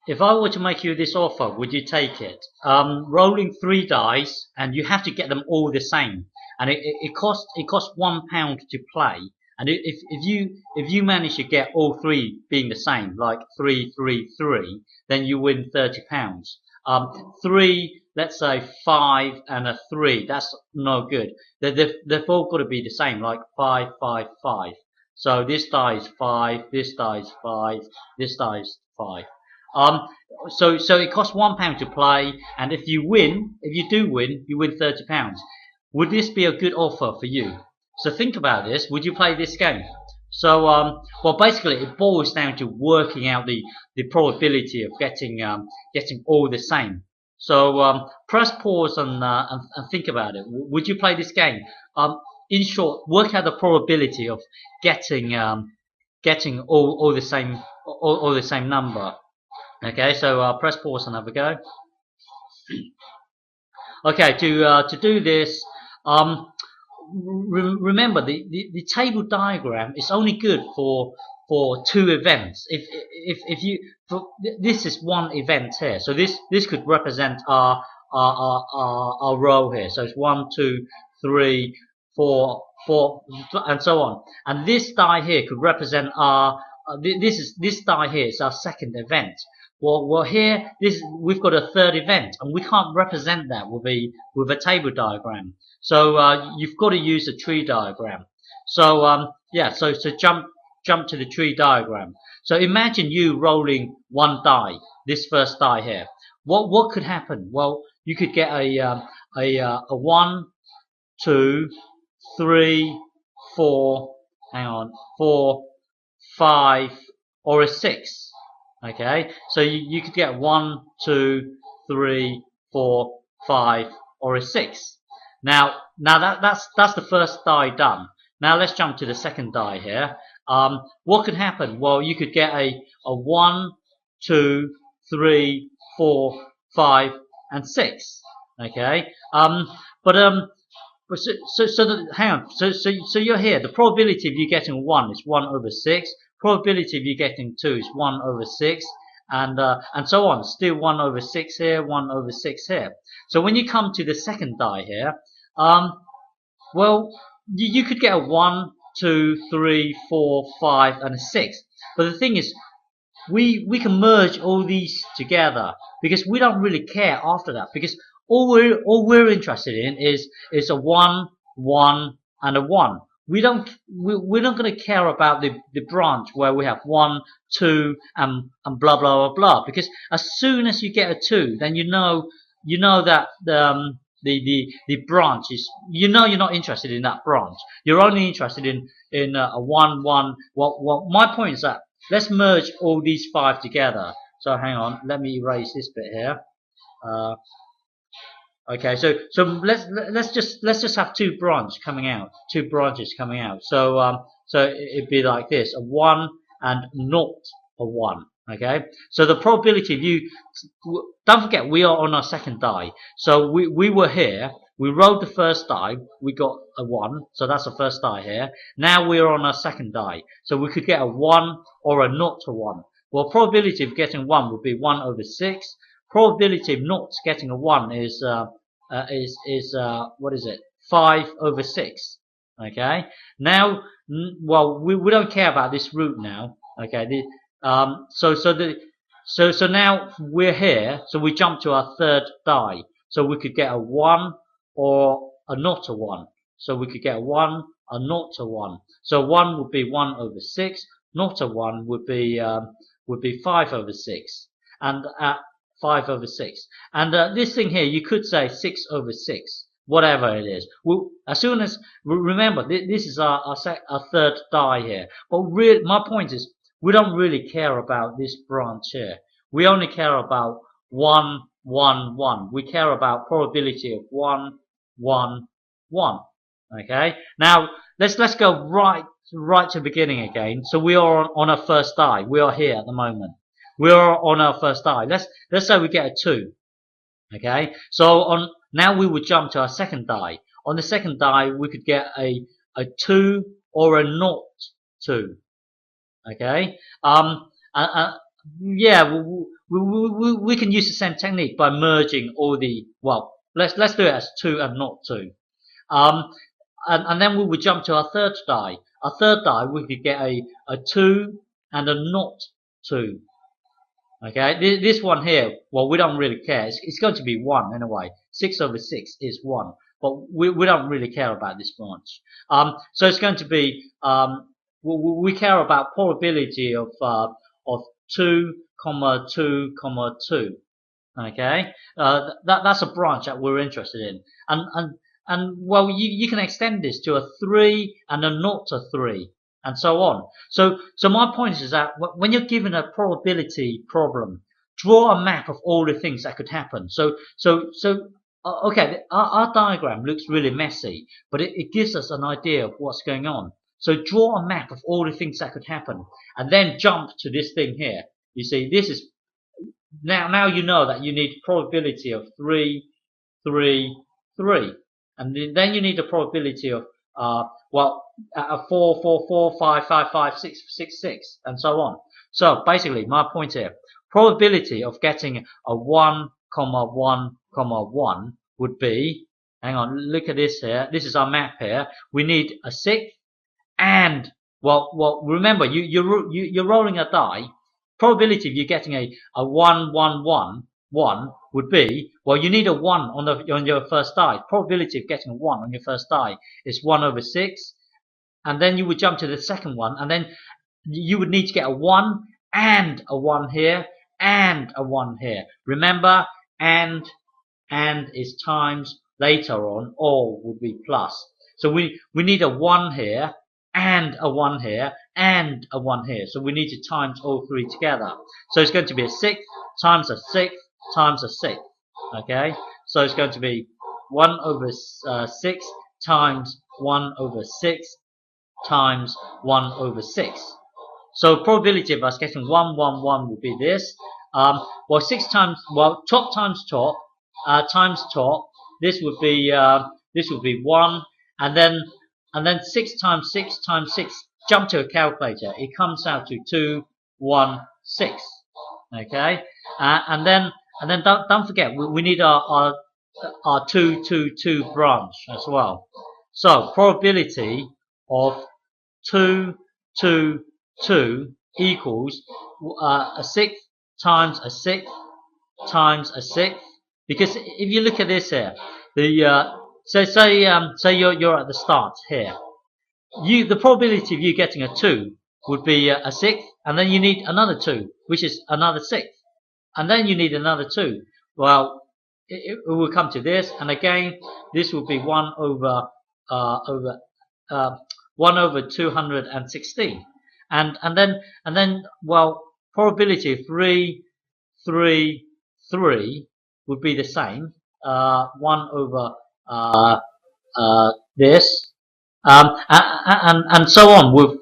If I were to make you this offer, would you take it? Rolling three dice, and you have to get them all the same, and it costs £1 to play. And if you manage to get all three being the same, like 3, 3, 3, then you win £30. Three, let's say five and a three, that's no good. They've all got to be the same, like 5, 5, 5. So this die is five, this die is five, this die is five. Um, so it costs £1 to play, and if you do win, you win £30. Would this be a good offer for you? So think about this. Would you play this game? So well, basically, it boils down to working out the probability of getting all the same. So press pause and think about it. Would you play this game? In short, work out the probability of getting all the same all the same number. Okay, so press pause and have a go. Okay, to do this, um, remember the table diagram is only good for two events. If you this is one event here, so this could represent our row here. So it's 1, 2, 3, 4, and so on. And this die here could represent our this die here is our second event. Well, here we've got a third event, and we can't represent that with a table diagram. So you've got to use a tree diagram. So yeah, so jump to the tree diagram. So imagine you rolling one die, this first die here. What could happen? Well, you could get a 1, 2, 3, 4, hang on, 4, 5, or a 6. Okay, so you could get 1, 2, 3, 4, 5, or a 6. Now that's the first die done. Now let's jump to the second die here. What could happen? Well, you could get a 1, 2, 3, 4, 5, and 6. Okay, but hang on. So you're here. The probability of you getting 1 is 1/6. Probability of you getting 2 is 1/6, and so on. Still 1/6 here, 1/6 here. So when you come to the second die here, well, you could get a 1, 2, 3, 4, 5, and a 6. But the thing is, we can merge all these together because we don't really care after that, because all we're interested in is a 1, 1, and a 1. We're not going to care about the branch where we have 1, 2, and blah blah blah blah, because as soon as you get a 2, then you know that the branch is, you're not interested in that branch. You're only interested in a 1, 1. Well, my point is that let's merge all these 5 together. So hang on, let me erase this bit here. Okay, so let's just have two branches coming out. So it'd be like this: a 1 and not a 1. Okay, so the probability of you, don't forget, we are on our second die. So we were here. We rolled the first die. We got a 1, so that's the first die here. Now we are on our second die, so we could get a 1 or a not a 1. Well, probability of getting 1 would be 1/6. Probability of not getting a 1 is what is it? 5/6. Okay. Now, well, we don't care about this root now. Okay. So now we're here. So we jump to our third die. So we could get a 1 or a not a 1. So we could get a 1, a not a 1. So 1 would be 1/6. Not a 1 would be 5/6. And 5/6. And this thing here, you could say 6/6, whatever it is. As soon as, remember, this is our third die here. But my point is, we don't really care about this branch here. We only care about 1, 1, 1. We care about probability of 1, 1, 1. Okay. Now let's go right to the beginning again. So we are on our first die. We are here at the moment. We are on our first die. Let's say we get a 2. Okay. So now we would jump to our second die. On the second die, we could get a 2 or a not 2. Okay. Yeah. we can use the same technique by merging all the, well, let's do it as 2 and not 2. And then we would jump to our third die. Our third die, we could get a 2 and a not 2. Okay, this one here, well, we don't really care. It's going to be 1 anyway. 6 over 6 is 1. But we don't really care about this branch. So it's going to be, we care about probability of 2, 2, 2. Okay, that's a branch that we're interested in. And well, you can extend this to a 3 and a not a 3. And so on. So my point is that when you're given a probability problem, draw a map of all the things that could happen. Okay, our diagram looks really messy, but it gives us an idea of what's going on. So draw a map of all the things that could happen, and then jump to this thing here. You see, this is now you know that you need probability of 3, 3, 3, and then you need a probability of 4, 4, 4, 5, 5, 5, 6, 6, 6, and so on. So basically, my point here, probability of getting a 1, 1, 1 would be, hang on, look at this here. This is our map here. We need a 6, and well, remember, you're rolling a die. Probability of you getting a 1, 1, 1, 1 would be, well, you need a 1 on your first die. Probability of getting a 1 on your first die is 1 over 6. And then you would jump to the second one, and then you would need to get a 1 and a 1 here and a 1 here. Remember, and is times, later on, or would be plus. So we need a 1 here and a 1 here and a 1 here. So we need to times all three together. So it's going to be a 6 times a 6 times a 6. Okay? So it's going to be 1 over 6 times 1 over 6 times 1 over 6. So probability of us getting 1, 1, 1 would be this. Well, 6 times, well, top times top, times top. This would be 1, and then 6 times 6 times 6. Jump to a calculator. It comes out to 2, 1, 6. Okay, and then don't forget we need our 2, 2, 2 branch as well. So probability of 2, 2, 2 equals a 6 times a 6 times a 6. Because if you look at this here, say you're at the start here, the probability of you getting a 2 would be a 6, and then you need another 2, which is another 6, and then you need another 2. Well, it will come to this, and again, this will be 1 over 216, and then well, probability of 3, 3, 3 would be the same, 1 over this, and so on with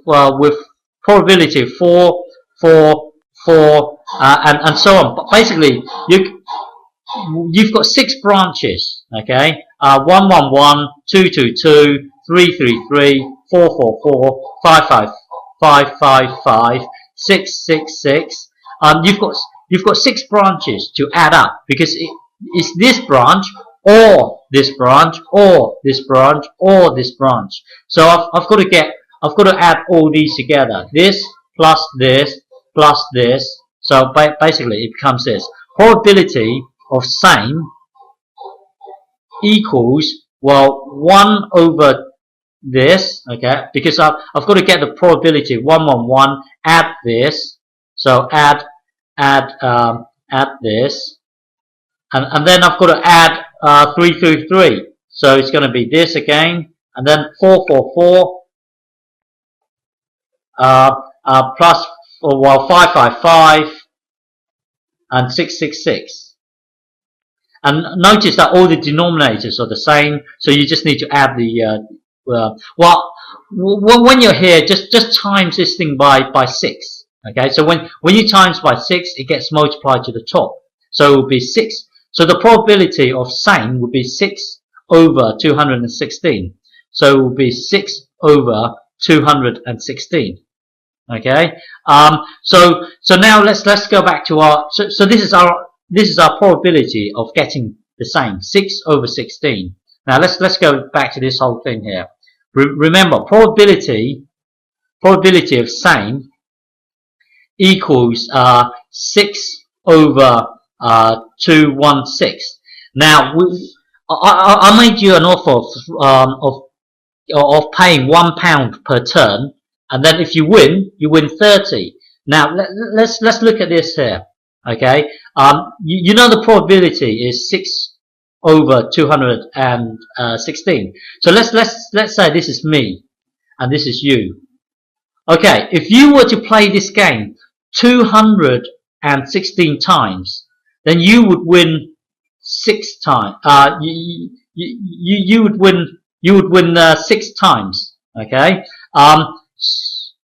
probability of 4, 4, 4, and so on. But basically, you've got 6 branches. Okay, 1, 1, 1, 2, 2, 2, 3, 3, 3, 4, 4, 4, 5, 5, 5, 5, 5, 6, 6, 6. You've got 6 branches to add up, because it's this branch or this branch or this branch or this branch. So I've got to add all these together. This plus this plus this. So basically it becomes this. Probability of same equals, well, 1 over this, okay, because I've got to get the probability of 1, 1, 1, add this, so add this, and then I've got to add 3 through 3, so it's going to be this again, and then 4, 4, 4, plus, well, 5, 5, 5, and 6, 6, 6. And notice that all the denominators are the same, so you just need to add the, well, when you're here, just times this thing by 6. Okay, so when you times by 6, it gets multiplied to the top. So it will be 6. So the probability of same would be 6 over 216. So it will be 6 over 216. Okay. So now let's go back to our. So this is our probability of getting the same 6/16. Now let's go back to this whole thing here. Remember, probability of same equals 6/216. Now I made you an offer of paying £1 per turn, and then if you win 30. Now let's look at this here. Okay, you know the probability is 6/216. So let's say this is me and this is you. Okay, if you were to play this game 216 times, then you would win 6 times. You would win 6 times. Okay.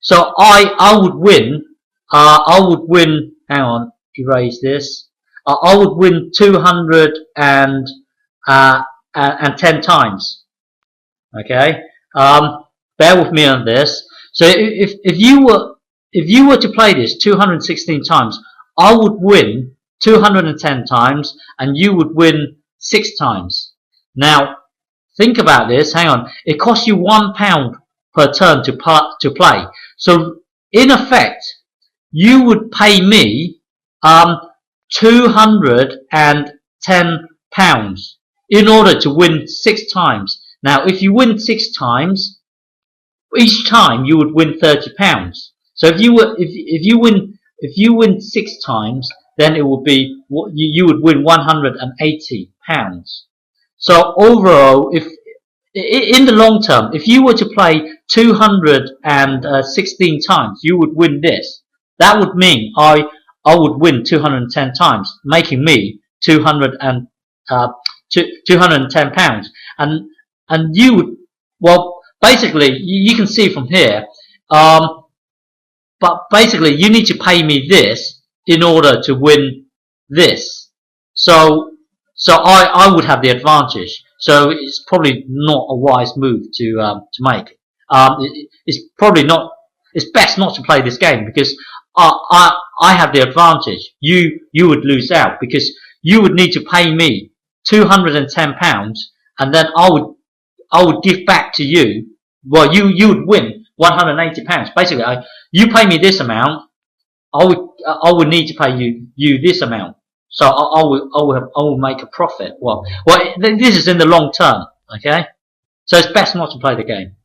So I would win. Hang on, erase this. I would win 210 times. Okay. Bear with me on this. So if you were to play this 216 times, I would win 210 times, and you would win 6 times. Now, think about this. Hang on. It costs you £1 per turn to play. So, in effect, you would pay me £210 in order to win 6 times. Now, if you win 6 times, each time you would win £30. So if you win 6 times, then it would be you would win £180. So overall, if in the long term, if you were to play 216 times, you would win this. That would mean I would win 210 times, making me £210, and you would, well, basically you can see from here. But basically, you need to pay me this in order to win this. So I would have the advantage. So it's probably not a wise move to make. It's probably not. It's best not to play this game because I have the advantage. You would lose out because you would need to pay me £210, and then I would give back to you. Well, you would win £180. Basically, you pay me this amount, I would need to pay you this amount. So I will make a profit. Well, this is in the long term. Okay, so it's best not to play the game.